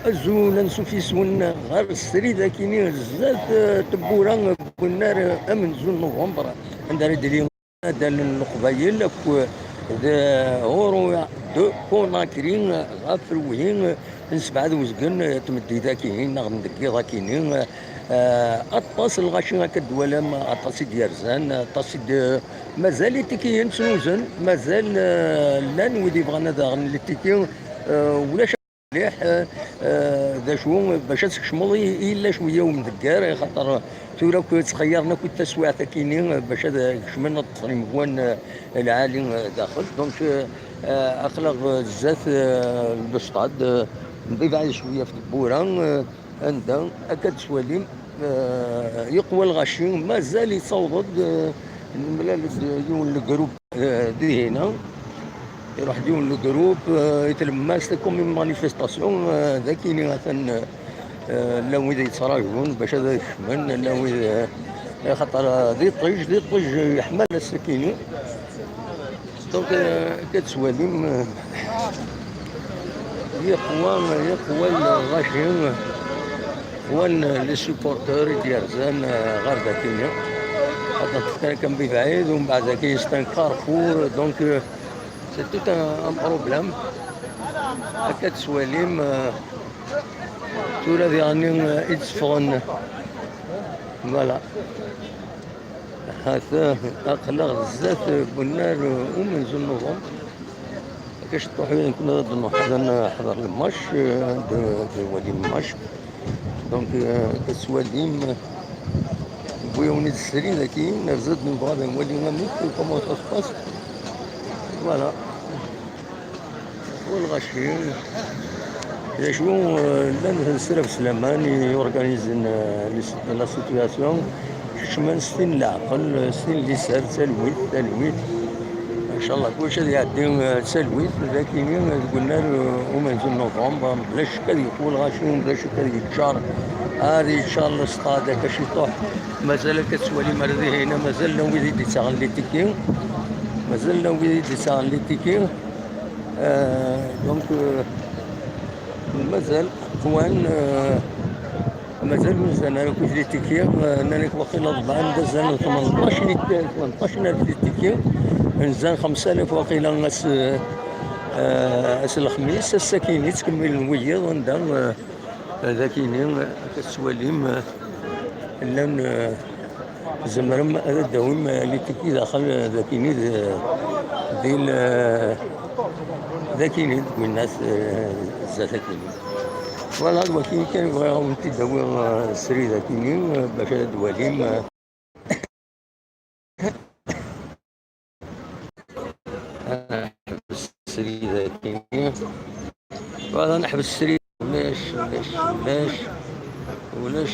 الزول نسوفي سون غير السري ذاكيني زاد تبورا كنا امن زول نوفمبر عندنا دليل دال القبايل هورو دو كوناكرين غاف الوهين نسبع وزقن تمدي ذاكيين نغم دقي ذاكيين اطاس الغاشي هكا الدوالم اطاس ديارزان اطاس مازال تيكيين سنوزن مازال لان ودي بغانا داغن اللي تيكيين ولا مليح ذا شو باش تكشمض الا شويه ومذكر خاطر ثورة تخيرنا كنت تسويع تكيني باش هذا كشمنا التصريم هو العالي داخل دونك اخلاق بزاف البسطاد نضيف على شويه في البورا عندها اكاد سواليم يقوى الغشي مازال يصوض الملال ديال الجروب دي هنا يروح ديون لو جروب يتلمس لكم من مانيفيستاسيون ذاكيني مثلا لا ويدا يتراجعون باش هذا يشمن لا ويدا خاطر ذي طج يحمل السكيني دونك كتسواليم يقوى الغاشيين وان لي سوبورتور ديال زان غير ذاكيني خاطر كان بعيد ومن بعد ذاك يستان كارفور دونك سي توت ان بروبليم هكا تسواليم تورا يعني يتصفون فوالا هذا اقلق بزاف بنار ومنزل نوفمبر كاش تروحوا كنا نحضر الماتش ولي الماتش دونك كتسواليم بويا ونيت السري ذاكي نزلت من بعض نولي نموت كومون سا سباس فوالا والغشي يا شو لان السرف سليماني يورغانيز لا سيتياسيون شمن سنين العقل سنين اللي سار تلويت ان شاء الله كلشي يعدي تلويت لكن قلنا ومنزل نوفمبر بلا شك يقول غاشي بلا شك يتشار هذه ان شاء الله ستاد كاش يطوح مازال كتسوالي مرضي هنا مازال لو يدي تاغلي تيكي مازال لو يدي تاغلي تيكي دونك مازال اخوان مازال مازال انا كنت تيكي انني واقيلا ضبعا دازان 18000 تيكي نزال 5000 واقيلا ناس الخميس الساكيني تكمل الويض وندم ذاكيني كتسواليم لان زمرم هذا الدوام اللي تكي داخل ذاكيني ديال ذاكيني من الناس ذاكيني فوالا هذا كان بغاو تداوي السري ذاكيني باش هاد الدواليم السري ذاكيني فوالا نحبس السري ولاش